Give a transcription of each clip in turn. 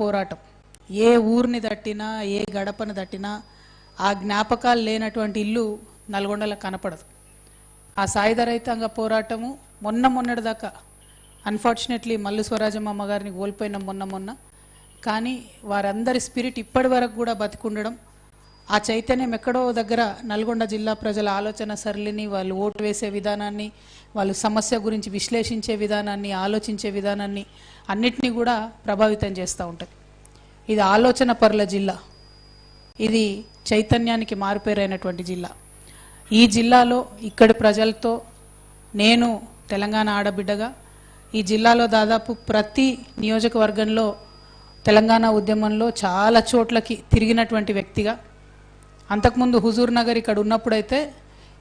పోరాటం. ఏ ఊరిని దట్టినా ఏ గడపను దట్టినా ఆ జ్ఞాపకాలు లేనటువంటి ఇల్లు నల్గొండలో కనపడదు. ఆ సాయుధ రైతాంగ పోరాటము మొన్నటిదాకా అన్ఫార్చునేట్లీ మల్లు స్వరాజమ్మ అమ్మగారిని కోల్పోయిన మొన్న కానీ వారందరి స్పిరిట్ ఇప్పటి వరకు కూడా బతికుండడం, ఆ చైతన్యం ఎక్కడో దగ్గర నల్గొండ జిల్లా ప్రజల ఆలోచన సరళిని, వాళ్ళు ఓటు వేసే విధానాన్ని, వాళ్ళు సమస్య గురించి విశ్లేషించే విధానాన్ని, ఆలోచించే విధానాన్ని అన్నిటినీ కూడా ప్రభావితం చేస్తూ ఉంటుంది. ఇది ఆలోచన పరుల జిల్లా, ఇది చైతన్యానికి మారుపేరైనటువంటి జిల్లా. ఈ జిల్లాలో ఇక్కడి ప్రజలతో నేను తెలంగాణ ఆడబిడ్డగా ఈ జిల్లాలో దాదాపు ప్రతి నియోజకవర్గంలో తెలంగాణ ఉద్యమంలో చాలా చోట్లకి తిరిగినటువంటి వ్యక్తిగా, అంతకుముందు హుజూర్ నగర్ ఇక్కడ ఉన్నప్పుడైతే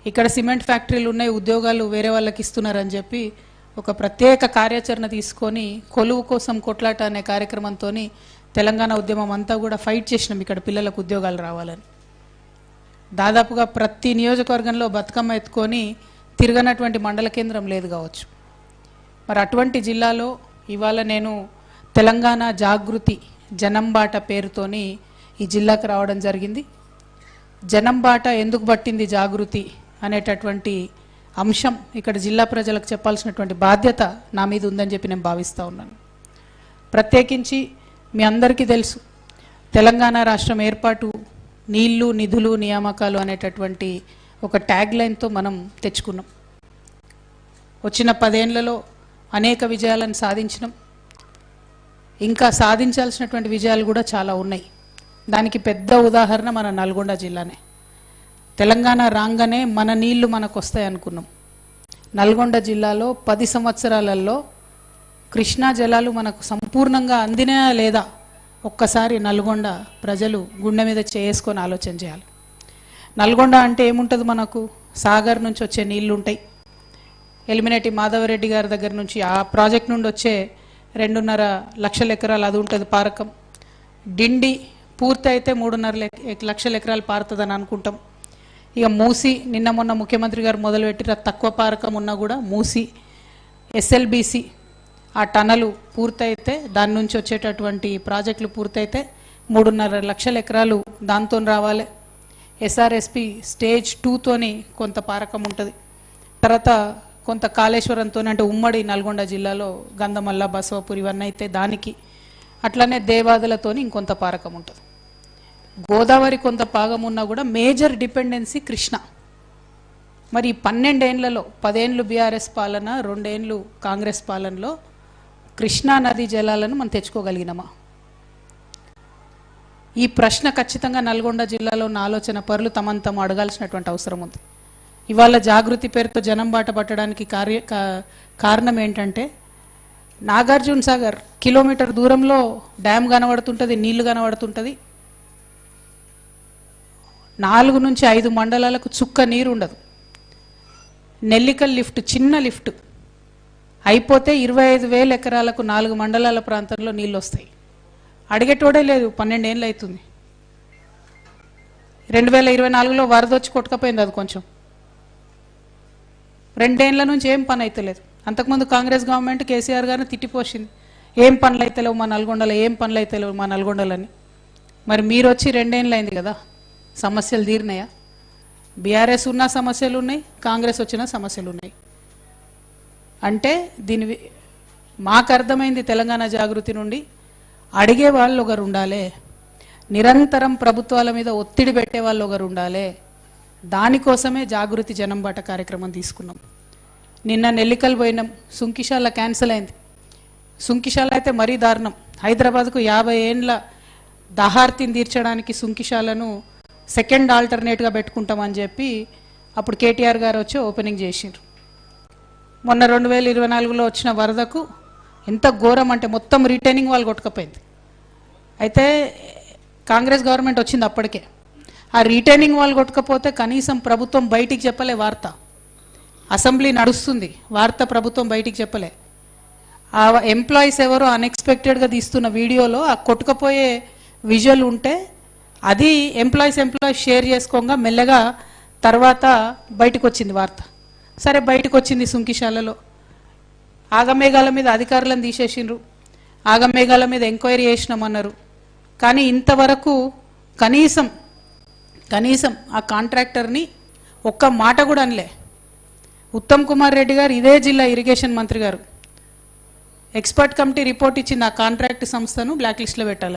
ఇక్కడ సిమెంట్ ఫ్యాక్టరీలు ఉన్నాయి, ఉద్యోగాలు వేరే వాళ్ళకి ఇస్తున్నారని చెప్పి ఒక ప్రత్యేక కార్యాచరణ తీసుకొని కొలువు కోసం కొట్లాట అనే కార్యక్రమంతో తెలంగాణ ఉద్యమం అంతా కూడా ఫైట్ చేసినాం ఇక్కడ పిల్లలకు ఉద్యోగాలు రావాలని. దాదాపుగా ప్రతి నియోజకవర్గంలో బతుకమ్మ ఎత్తుకొని తిరగనటువంటి మండల కేంద్రం లేదు కావచ్చు. మరి అటువంటి జిల్లాలో ఇవాళ నేను తెలంగాణ జాగృతి జనంబాట పేరుతోని ఈ జిల్లాకు రావడం జరిగింది. జనంబాట ఎందుకు పట్టింది జాగృతి అనేటటువంటి అంశం ఇక్కడ జిల్లా ప్రజలకు చెప్పాల్సినటువంటి బాధ్యత నా మీద ఉందని చెప్పి నేను భావిస్తూ ఉన్నాను. ప్రత్యేకించి మీ అందరికీ తెలుసు, తెలంగాణ రాష్ట్రం ఏర్పాటు నీళ్లు నిధులు నియామకాలు అనేటటువంటి ఒక ట్యాగ్ లైన్తో మనం తెచ్చుకున్నాం. వచ్చిన 10 ఏళ్లలో అనేక విజయాలను సాధించినాం. ఇంకా సాధించాల్సినటువంటి విజయాలు కూడా చాలా ఉన్నాయి. దానికి పెద్ద ఉదాహరణ మన నల్గొండ జిల్లానే. తెలంగాణ రాగానే మన నీళ్లు మనకు వస్తాయి అనుకున్నాం. నల్గొండ జిల్లాలో 10 సంవత్సరాలలో కృష్ణా జలాలు మనకు సంపూర్ణంగా అందినా లేదా ఒక్కసారి నల్గొండ ప్రజలు గుండె మీద చేసుకొని ఆలోచన చేయాలి. నల్గొండ అంటే ఏముంటుంది, మనకు సాగర్ నుంచి వచ్చే నీళ్లు ఉంటాయి, ఎలిమినేటి మాధవరెడ్డి గారి దగ్గర నుంచి ఆ ప్రాజెక్ట్ నుండి వచ్చే 2.5 లక్షల ఎకరాలు అది ఉంటుంది పారకం. డిండి పూర్తి అయితే 3.5 లక్షల ఎకరాలు పారుతుందని అనుకుంటాం. ఇక మూసి నిన్న మొన్న ముఖ్యమంత్రి గారు మొదలుపెట్టిన తక్కువ పారకం ఉన్నా కూడా మూసి ఎస్ఎల్బిసి ఆ టనలు పూర్తయితే దాని నుంచి వచ్చేటటువంటి ప్రాజెక్టులు పూర్తయితే 3.5 లక్షల ఎకరాలు దాంతో రావాలి. ఎస్ఆర్ఎస్పి స్టేజ్ 2తోని కొంత పారకం ఉంటుంది. తర్వాత కొంత కాళేశ్వరంతో అంటే ఉమ్మడి నల్గొండ జిల్లాలో గంధమల్ల బసవపూర్ ఇవన్నీ అయితే దానికి, అట్లనే దేవాదులతోని ఇంకొంత పారకం ఉంటుంది. గోదావరి కొంత భాగం ఉన్నా కూడా మేజర్ డిపెండెన్సీ కృష్ణ. మరి 12 ఏళ్లలో 10 ఏళ్ళు బీఆర్ఎస్ పాలన, 2 ఏళ్ళు కాంగ్రెస్ పాలనలో కృష్ణా నదీ జలాలను మనం తెచ్చుకోగలిగినామా? ఈ ప్రశ్న ఖచ్చితంగా నల్గొండ జిల్లాలో ఉన్న ఆలోచన పరులు తమను తాము అడగాల్సినటువంటి అవసరం ఉంది. ఇవాళ జాగృతి పేరుతో జనం బాట పట్టడానికి కారణం ఏంటంటే, నాగార్జున సాగర్ కిలోమీటర్ దూరంలో డ్యామ్ కనబడుతుంటుంది, నీళ్లు కనబడుతుంటుంది. 4 నుంచి 5 మండలాలకు చుక్క నీరు ఉండదు. నెల్లికల్ లిఫ్ట్, చిన్న లిఫ్ట్ అయిపోతే 25,000 ఎకరాలకు 4 మండలాల ప్రాంతంలో నీళ్ళు వస్తాయి. అడిగేటోడే లేదు. 12 ఏళ్ళు అవుతుంది. 2024లో వరద వచ్చి కొట్టుకపోయింది. అది కొంచెం 2 ఏళ్ల నుంచి ఏం పని అవుతలేదు. అంతకుముందు కాంగ్రెస్ గవర్నమెంట్ కేసీఆర్ గారిని తిట్టిపోసింది, ఏం పనులు అవుతలేవు మా నల్గొండలో, ఏం పనులు అవుతలేవు మా నల్గొండలని. మరి మీరు వచ్చి 2 ఏళ్ళు అయింది కదా, సమస్యలు తీరినాయా? బీఆర్ఎస్ ఉన్న సమస్యలు ఉన్నాయి, కాంగ్రెస్ వచ్చిన సమస్యలు ఉన్నాయి. అంటే దీని మాకు అర్థమైంది తెలంగాణ జాగృతి నుండి, అడిగే వాళ్ళు ఒకరు ఉండాలి, నిరంతరం ప్రభుత్వాల మీద ఒత్తిడి పెట్టే వాళ్ళు ఒకరు ఉండాలి. దానికోసమే జాగృతి జనం బాట కార్యక్రమం తీసుకున్నాం. నిన్న నెల్లికల్ పోయినాం, సుంకిశాల క్యాన్సిల్ అయింది. సుంకిశాల అయితే మరీ దారుణం. హైదరాబాద్కు 50 ఏండ్ల దహార్తిని తీర్చడానికి సుంకిశాలను సెకండ్ ఆల్టర్నేట్గా పెట్టుకుంటామని చెప్పి అప్పుడు కేటీఆర్ గారు వచ్చి ఓపెనింగ్ చేసిండ్రు. మొన్న 2024లో వచ్చిన వరదకు ఎంత ఘోరం అంటే మొత్తం రిటైనింగ్ వాళ్ళు కొట్టుకపోయింది. అయితే కాంగ్రెస్ గవర్నమెంట్ వచ్చింది అప్పటికే. ఆ రిటైనింగ్ వాళ్ళు కొట్టుకపోతే కనీసం ప్రభుత్వం బయటికి చెప్పలే వార్త. అసెంబ్లీ నడుస్తుంది, వార్త ప్రభుత్వం బయటికి చెప్పలే. ఆ ఎంప్లాయీస్ ఎవరో అన్ఎక్స్పెక్టెడ్గా తీస్తున్న వీడియోలో ఆ కొట్టుకపోయే విజువల్ ఉంటే అది ఎంప్లాయీస్ షేర్ చేసుకోగా మెల్లగా తర్వాత బయటకు వచ్చింది వార్త. సరే బయటకు వచ్చింది సుంకిశాలలో. ఆగమేఘాల మీద అధికారులను తీసేసిండ్రు. ఆగమేఘాల మీద ఎంక్వైరీ చేసినామన్నారు. కానీ ఇంతవరకు కనీసం ఆ కాంట్రాక్టర్ని ఒక్క మాట కూడా అనలే. ఉత్తమ్ కుమార్ రెడ్డి గారు, ఇదే జిల్లా ఇరిగేషన్ మంత్రి గారు, ఎక్స్పర్ట్ కమిటీ రిపోర్ట్ ఇచ్చింది ఆ కాంట్రాక్ట్ సంస్థను బ్లాక్ లిస్ట్లో పెట్టాలి.